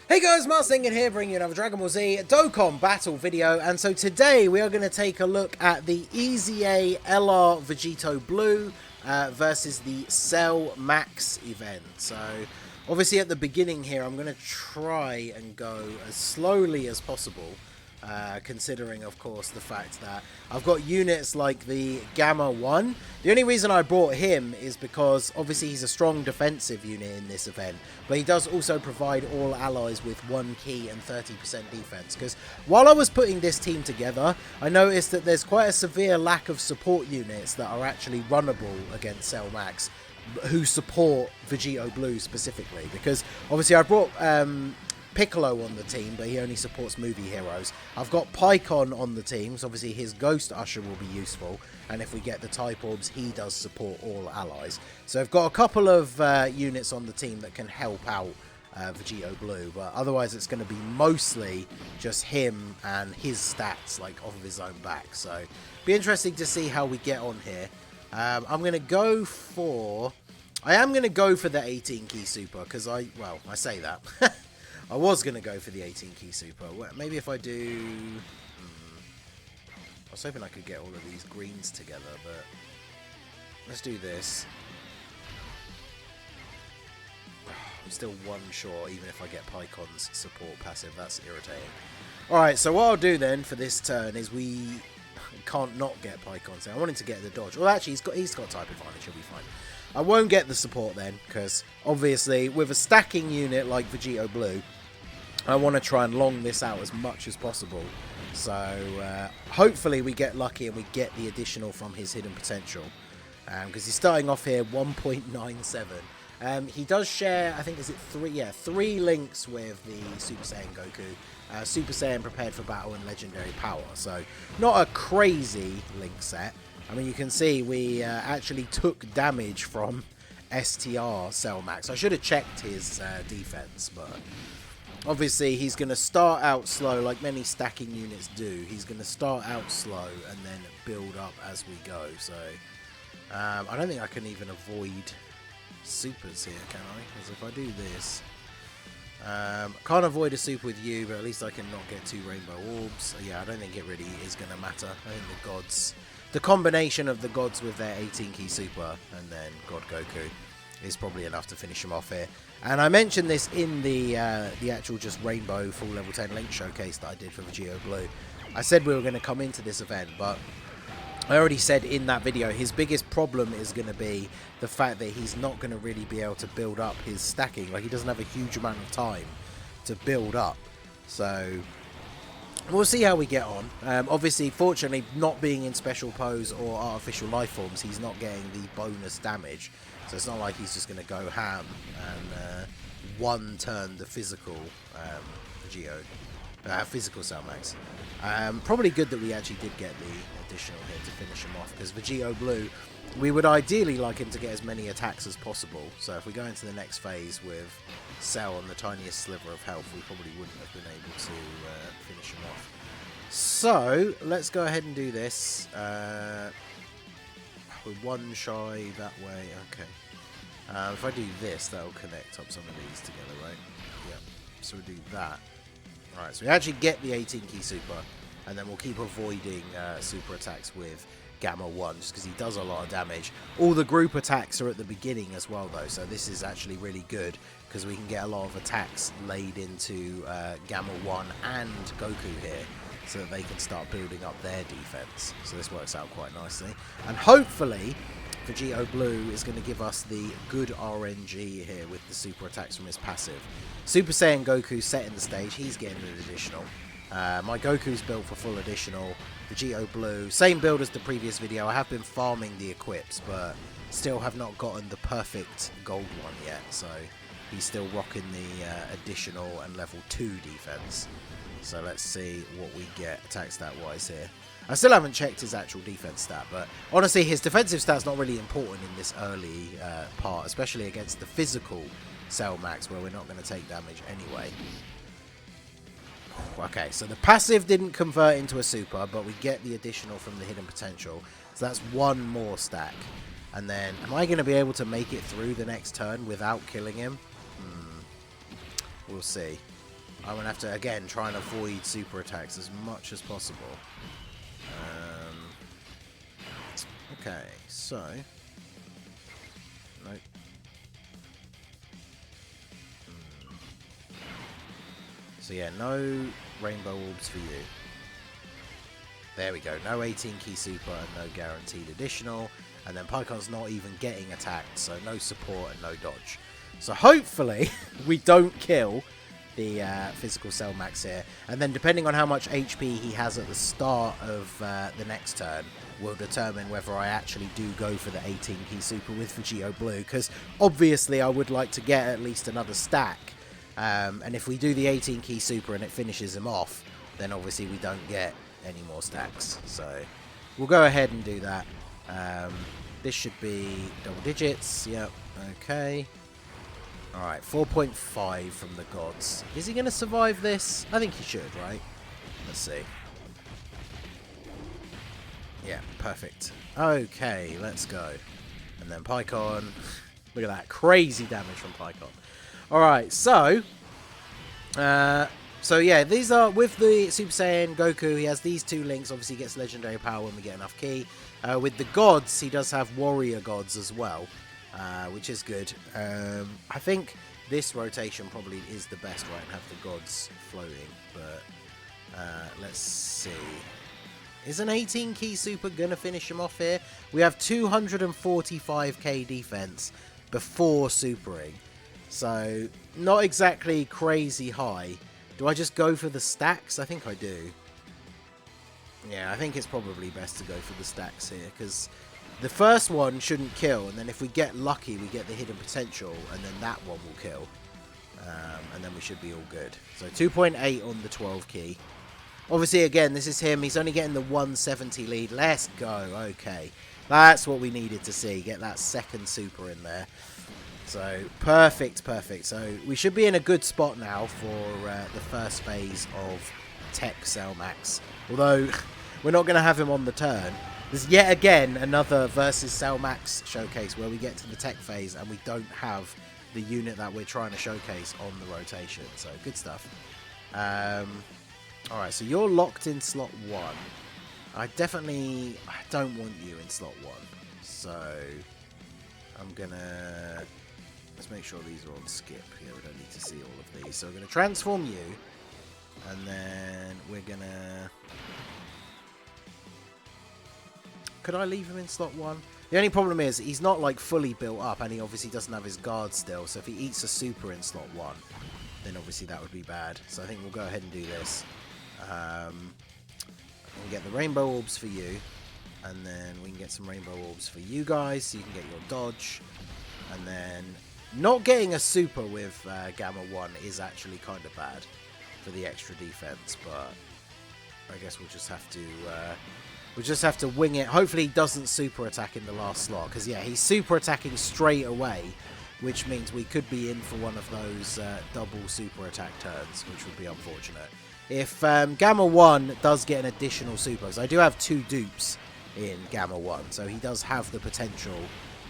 Hey guys, Marcin here, bringing you another Dragon Ball Z Dokkan battle video, and so today we are going to take a look at the EZA LR VEGITO Blue versus the Cell Max event. So obviously at the beginning here I'm going to try and go as slowly as possible, considering of course the fact that I've got units like the Gamma 1. The only reason I brought him is because obviously he's a strong defensive unit in this event, but he does also provide all allies with 1 key and 30% defense. Because while I was putting this team together, I noticed that there's quite a severe lack of support units that are actually runnable against Cell Max who support VEGITO Blue specifically, because obviously I brought Piccolo on the team, but he only supports movie heroes. I've got Pycon on the team, so obviously his Ghost Usher will be useful, and if we get the Type Orbs, he does support all allies. So I've got a couple of units on the team that can help out VEGITO Blue, but otherwise it's going to be mostly just him and his stats, like off of his own back. So be interesting to see how we get on here. I'm going to go for... I am going to go for the 18 key super, because I say that. I was going to go for the 18 key super. Well, maybe if I do... I was hoping I could get all of these greens together, but let's do this. I'm still one short, even if I get Pycon's support passive. That's irritating. Alright, so what I'll do then for this turn is we can't not get Pycon. So I wanted to get the dodge. Well, actually, he's got type advantage. He'll be fine. I won't get the support then, because obviously with a stacking unit like VEGITO Blue, I want to try and long this out as much as possible. So hopefully we get lucky and we get the additional from his hidden potential. Because he's starting off here 1.97. He does share, I think, is it 3? Yeah, 3 links with the Super Saiyan Goku. Super Saiyan Prepared for Battle and Legendary Power. So not a crazy link set. I mean, you can see we actually took damage from STR Cell Max. I should have checked his defense, but... obviously, he's going to start out slow, like many stacking units do. He's going to start out slow and then build up as we go. So, I don't think I can even avoid supers here, can I? Because if I do this, can't avoid a super with you, but at least I can not get 2 rainbow orbs. So, yeah, I don't think it really is going to matter. I think the gods, the combination of the gods with their 18 key super and then God Goku is probably enough to finish him off here. And I mentioned this in the actual just Rainbow Full Level 10 Link showcase that I did for VEGITO Blue. I said we were going to come into this event, but I already said in that video his biggest problem is going to be the fact that he's not going to really be able to build up his stacking. Like, he doesn't have a huge amount of time to build up. So we'll see how we get on. Obviously, fortunately, not being in special pose or artificial life forms, he's not getting the bonus damage. So it's not like he's just going to go ham and one turn the physical physical Cell Max. Probably good that we actually did get the additional here to finish him off, because VEGITO Blue, we would ideally like him to get as many attacks as possible. So if we go into the next phase with Cell on the tiniest sliver of health, we probably wouldn't have been able to finish him off. So let's go ahead and do this. We're 1 shy that way. Okay. If I do this, that'll connect up some of these together, right? Yeah. So we'll do that. Alright, so we actually get the 18 key super, and then we'll keep avoiding super attacks with Gamma 1, just because he does a lot of damage. All the group attacks are at the beginning as well, though, so this is actually really good, because we can get a lot of attacks laid into Gamma 1 and Goku here, so that they can start building up their defense. So this works out quite nicely. And hopefully, VEGITO Blue is going to give us the good RNG here with the super attacks from his passive. Super Saiyan Goku setting the stage. He's getting an additional. My Goku's built for full additional. VEGITO Blue, same build as the previous video. I have been farming the equips, but still have not gotten the perfect gold one yet. So he's still rocking the additional and level 2 defense. So let's see what we get attack stat wise here. I still haven't checked his actual defense stat, but honestly his defensive stat's not really important in this early part, especially against the physical Cell Max where we're not going to take damage anyway. Okay, so the passive didn't convert into a super, but we get the additional from the hidden potential. So that's 1 more stack. And then, am I going to be able to make it through the next turn without killing him? We'll see. I'm going to have to, again, try and avoid super attacks as much as possible. Okay, so... Nope. So yeah, no rainbow orbs for you. There we go, no 18 key super and no guaranteed additional. And then Pycon's not even getting attacked, so no support and no dodge. So hopefully we don't kill the physical Cell Max here. And then depending on how much HP he has at the start of the next turn will determine whether I actually do go for the 18 key super with VEGITO Blue. Because obviously I would like to get at least another stack. And if we do the 18 key super and it finishes him off, then obviously we don't get any more stacks. So we'll go ahead and do that. This should be double digits. Yep, okay. Alright, 4.5 from the gods. Is he going to survive this? I think he should, right? Let's see. Yeah, perfect. Okay, let's go. And then Pycon. Look at that. Crazy damage from Pycon. Alright, so... So yeah, these are, with the Super Saiyan Goku, he has these two links. Obviously he gets legendary power when we get enough ki. With the gods, he does have warrior gods as well, which is good. I think this rotation probably is the best, right, and have the gods floating. But let's see. Is an 18 key super going to finish him off here? We have 245k defense before supering. So not exactly crazy high. Do I just go for the stacks? I think I do. Yeah, I think it's probably best to go for the stacks here, because the first one shouldn't kill, and then if we get lucky, we get the hidden potential, and then that one will kill. And then we should be all good. So 2.8 on the 12 key. Obviously, again, this is him. He's only getting the 170 lead. Let's go. Okay. That's what we needed to see. Get that second super in there. So, perfect, perfect. So, we should be in a good spot now for the first phase of Tech Cell Max. Although, we're not going to have him on the turn. There's yet again another versus Cell Max showcase where we get to the Tech phase and we don't have the unit that we're trying to showcase on the rotation. So, good stuff. Alright, so you're locked in slot 1. I don't want you in slot 1. So, I'm going to... Let's make sure these are on skip. Yeah, we don't need to see all of these. So we're going to transform you. And then we're going to... Could I leave him in slot 1? The only problem is he's not like fully built up and he obviously doesn't have his guard still. So if he eats a super in slot 1, then obviously that would be bad. So I think we'll go ahead and do this. We'll get the rainbow orbs for you. And then we can get some rainbow orbs for you guys so you can get your dodge. And then... Not getting a super with Gamma 1 is actually kind of bad for the extra defense, but I guess we'll just have to wing it. Hopefully he doesn't super attack in the last slot, because yeah, he's super attacking straight away, which means we could be in for one of those double super attack turns, which would be unfortunate. If Gamma 1 does get an additional super, because I do have 2 dupes in Gamma 1, so he does have the potential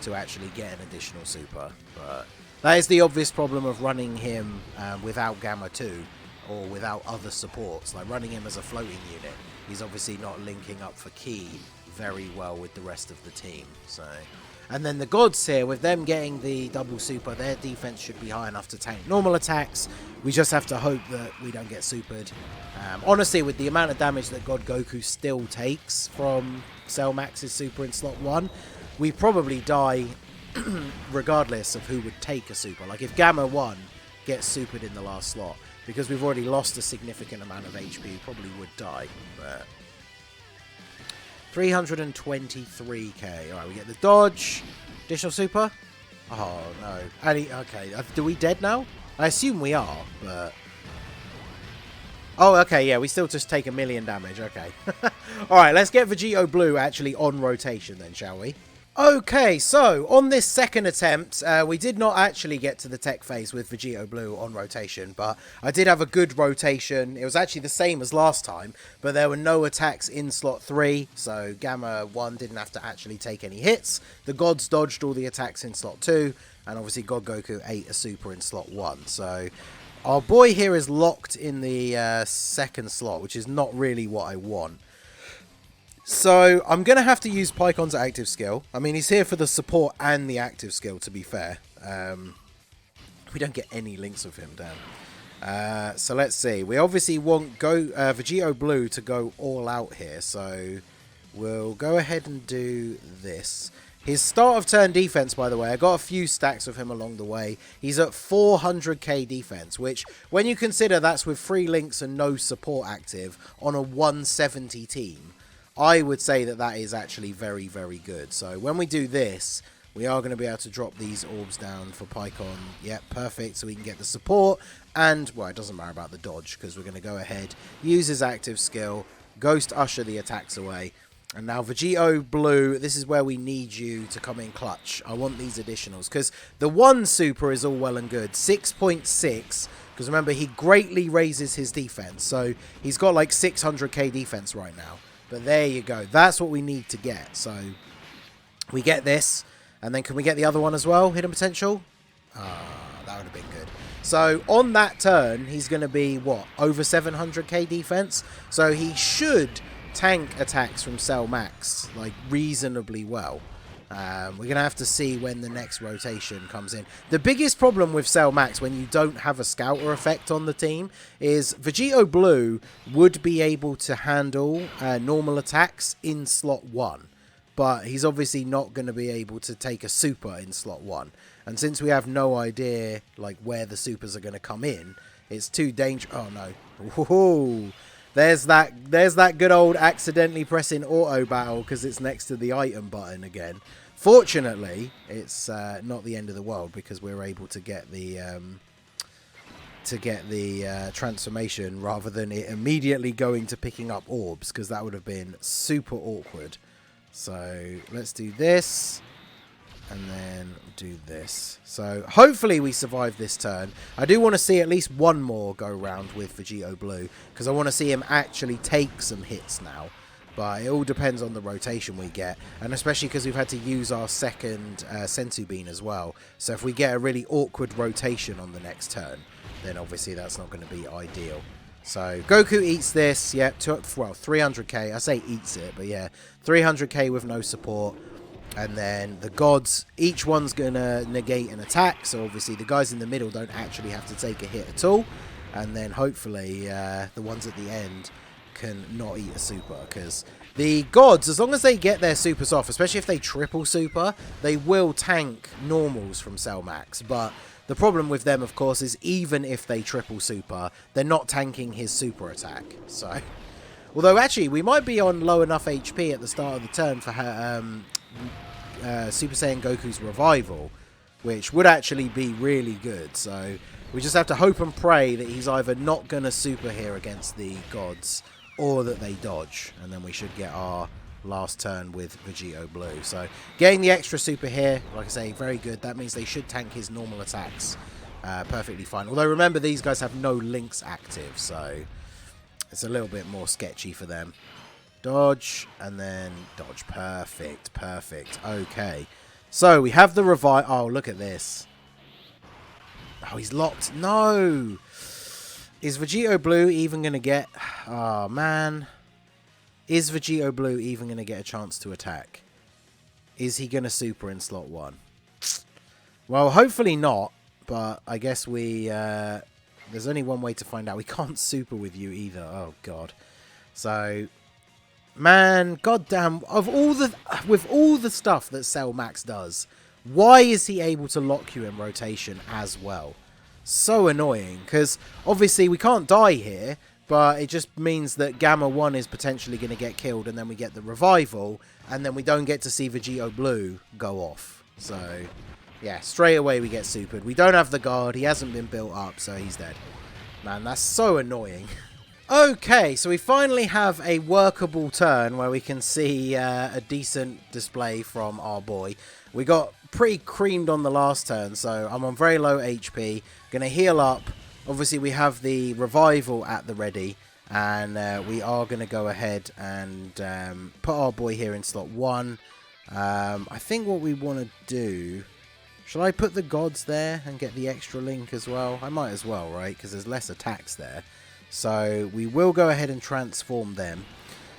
to actually get an additional super, but that is the obvious problem of running him without Gamma 2 or without other supports. Like running him as a floating unit, he's obviously not linking up for ki very well with the rest of the team. So, and then the gods here, with them getting the double super, their defense should be high enough to tank normal attacks. We just have to hope that we don't get supered. Honestly, with the amount of damage that God Goku still takes from Cell Max's super in slot 1, we probably die regardless of who would take a super. Like if Gamma 1 gets supered in the last slot, because we've already lost a significant amount of HP, we probably would die. But 323k. Alright, we get the dodge. Additional super? Oh no. Okay, do we dead now? I assume we are, but... Oh, okay, yeah, we still just take 1 million damage. Okay. Alright, let's get VEGITO Blue actually on rotation then, shall we? Okay, so on this second attempt, we did not actually get to the tech phase with VEGITO Blue on rotation, but I did have a good rotation. It was actually the same as last time, but there were no attacks in slot 3, so Gamma 1 didn't have to actually take any hits. The gods dodged all the attacks in slot 2, and obviously God Goku ate a super in slot 1, so Our boy here is locked in the second slot, which is not really what I want. So I'm going to have to use Pycon's active skill. I mean, he's here for the support and the active skill, to be fair. We don't get any links of him, damn. So let's see. We obviously want Vegito Blue to go all out here. So we'll go ahead and do this. His start of turn defense, by the way, I got a few stacks of him along the way. He's at 400k defense, which when you consider that's with 3 links and no support active on a 170 team, I would say that that is actually very, very good. So when we do this, we are going to be able to drop these orbs down for Pycon. Yep, perfect. So we can get the support and, well, it doesn't matter about the dodge because we're going to go ahead, use his active skill, Ghost Usher the attacks away. And now Vegito Blue, this is where we need you to come in clutch. I want these additionals because the 1 super is all well and good. 6.6, because remember, he greatly raises his defense. So he's got like 600k defense right now. But there you go. That's what we need to get. So we get this. And then can we get the other one as well? Hidden potential? That would have been good. So on that turn, he's going to be, what, over 700k defense? So he should tank attacks from Cell Max, like, reasonably well. We're going to have to see when the next rotation comes in. The biggest problem with Cell Max when you don't have a Scouter effect on the team is Vegito Blue would be able to handle normal attacks in slot 1. But he's obviously not going to be able to take a super in slot 1. And since we have no idea like where the supers are going to come in, it's too dangerous. Oh no. Whoa. There's that good old accidentally pressing auto battle because it's next to the item button again. Fortunately, it's not the end of the world because we're able to get the transformation rather than it immediately going to picking up orbs, because that would have been super awkward. So let's do this and then do this. So hopefully we survive this turn. I do want to see at least one more go round with Vegito Blue because I want to see him actually take some hits now. But it all depends on the rotation we get, and especially because we've had to use our second Sensu Bean as well. So if we get a really awkward rotation on the next turn, then obviously that's not going to be ideal. So Goku eats this, yeah, well, 300k. I say eats it, but yeah, 300k with no support. And then the gods, each one's going to negate an attack. So obviously the guys in the middle don't actually have to take a hit at all. And then hopefully the ones at the end can not eat a super. Because the gods, as long as they get their supers off, especially if they triple super, they will tank normals from Cell Max. But the problem with them, of course, is even if they triple super, they're not tanking his super attack. So, although actually we might be on low enough HP at the start of the turn for Super Saiyan Goku's revival, which would actually be really good. So we just have to hope and pray that he's either not going to super here against the gods or that they dodge, and then we should get our last turn with Vegito Blue. So getting the extra super here, like I say, very good. That means they should tank his normal attacks perfectly fine. Although remember, these guys have no links active, so it's a little bit more sketchy for them. Dodge, and then dodge. Perfect, perfect. Okay. So, we have the revive. Oh, look at this. Oh, he's locked. No! Is Vegito Blue even going to get... Oh, man. Is Vegito Blue even going to get a chance to attack? Is he going to super in slot 1? Well, hopefully not, but I guess we... there's only one way to find out. We can't super with you either. Oh, God. So... Man, goddamn, with all the stuff that Cell Max does, why is he able to lock you in rotation as well? So annoying, because obviously we can't die here, but it just means that Gamma 1 is potentially going to get killed, and then we get the revival, and then we don't get to see Vegito Blue go off. So, yeah, straight away we get supered. We don't have the guard, he hasn't been built up, so he's dead. Man, that's so annoying. Okay, so we finally have a workable turn where we can see a decent display from our boy. We got pretty creamed on the last turn, so I'm on very low HP. Going to heal up. Obviously, we have the revival at the ready, and we are going to go ahead and put our boy here in slot 1. I think what we want to do... Shall I put the gods there and get the extra link as well? I might as well, right? Because there's less attacks there. So we will go ahead and transform them.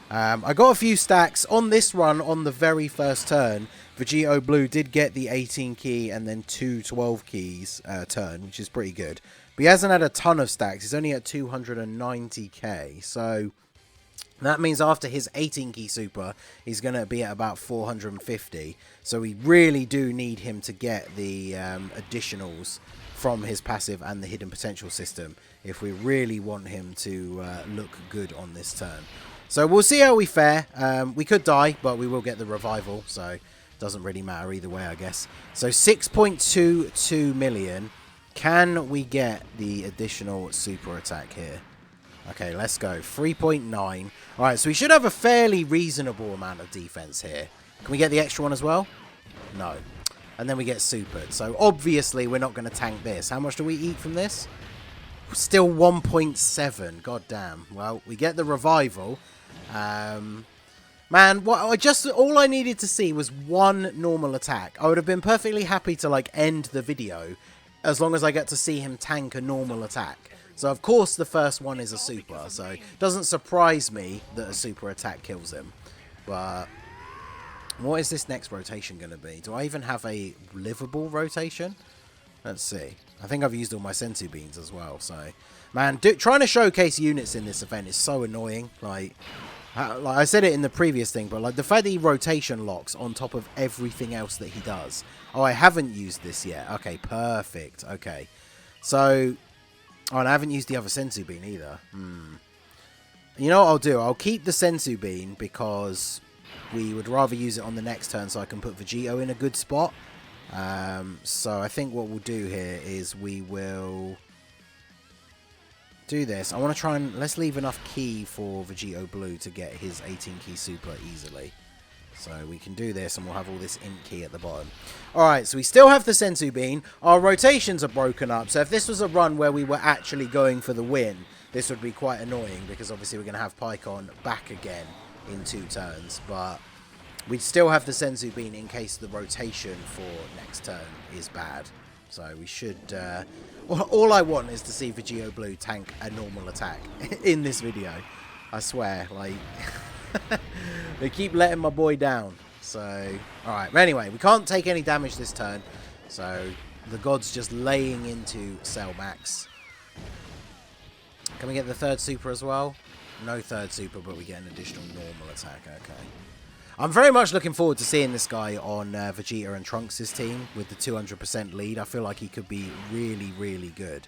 I got a few stacks on this run. On the very first turn, Vegito Blue did get the 18 key and then 2 12 keys turn, which is pretty good. But he hasn't had a ton of stacks. He's only at 290k. So that means after his 18 key super, he's going to be at about 450. So we really do need him to get the additionals from his passive and the hidden potential system if we really want him to look good on this turn. So we'll see how we fare. We could die, but we will get the revival, so it doesn't really matter either way, I guess. So 6.22 million. Can we get the additional super attack here? Okay, let's go. 3.9. All right, so we should have a fairly reasonable amount of defense here. Can we get the extra one as well? No. And then we get supered. So obviously we're not going to tank this. How much do we eat from this? Still 1.7. God damn. Well, we get the revival. Man, all I needed to see was one normal attack. I would have been perfectly happy to like end the video as long as I get to see him tank a normal attack. So of course the first one is a super, so it doesn't surprise me that a super attack kills him. But what is this next rotation going to be? Do I even have a livable rotation? Let's see. I think I've used all my sensu beans as well. So, man, trying to showcase units in this event is so annoying. Like I said it in the previous thing, but like the fact that he rotation locks on top of everything else that he does. Oh, I haven't used this yet. Okay, perfect. Okay. So, oh, and I haven't used the other sensu bean either. You know what I'll do? I'll keep the sensu bean because we would rather use it on the next turn so I can put Vegito in a good spot. So I think what we'll do here is we will do this. I want to try and let's leave enough key for Vegito Blue to get his 18 key super easily. So we can do this and we'll have all this int key at the bottom. Alright, so we still have the sensu bean. Our rotations are broken up. So if this was a run where we were actually going for the win, this would be quite annoying because obviously we're going to have Pycon back again in 2 turns. But we'd still have the sensu bean in case the rotation for next turn is bad. So we should... all I want is to see Vegito Blue tank a normal attack in this video. I swear, like... they keep letting my boy down. So, alright. But anyway, we can't take any damage this turn. So, the god's just laying into Cell Max. Can we get the third super as well? No third super, but we get an additional normal attack. Okay. I'm very much looking forward to seeing this guy on Vegeta and Trunks' team with the 200% lead. I feel like he could be really, really good.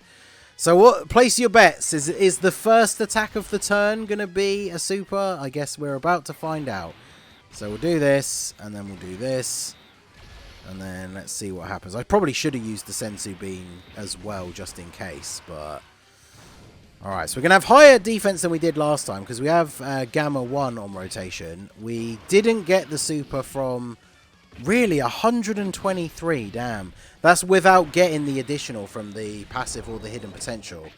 So place your bets. Is the first attack of the turn going to be a super? I guess we're about to find out. So we'll do this, and then we'll do this. And then let's see what happens. I probably should have used the sensu bean as well, just in case, but... Alright, so we're going to have higher defense than we did last time, because we have Gamma 1 on rotation. We didn't get the super from, really, 123, damn. That's without getting the additional from the passive or the hidden potential.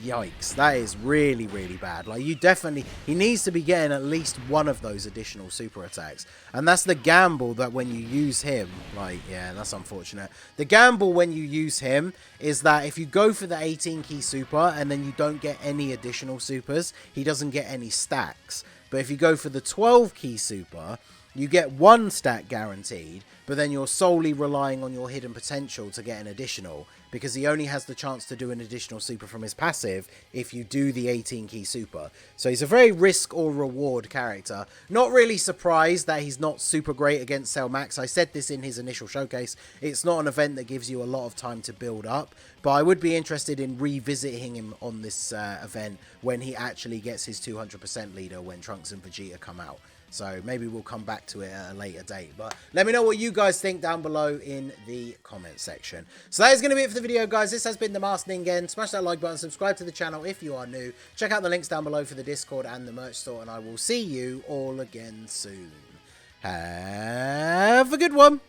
Yikes, that is really, really bad. Like, he needs to be getting at least one of those additional super attacks. And that's the gamble that when you use him, like, yeah, that's unfortunate. The gamble when you use him is that if you go for the 18 key super and then you don't get any additional supers, he doesn't get any stacks. But if you go for the 12 key super, you get 1 stack guaranteed, but then you're solely relying on your hidden potential to get an additional, because he only has the chance to do an additional super from his passive if you do the 18 key super. So he's a very risk or reward character. Not really surprised that he's not super great against Cell Max. I said this in his initial showcase. It's not an event that gives you a lot of time to build up, but I would be interested in revisiting him on this event when he actually gets his 200% leader when Trunks and Vegeta come out. So maybe we'll come back to it at a later date. But let me know what you guys think down below in the comment section. So that is going to be it for the video, guys. This has been the Masked Ningen. Smash that like button. Subscribe to the channel if you are new. Check out the links down below for the Discord and the merch store. And I will see you all again soon. Have a good one.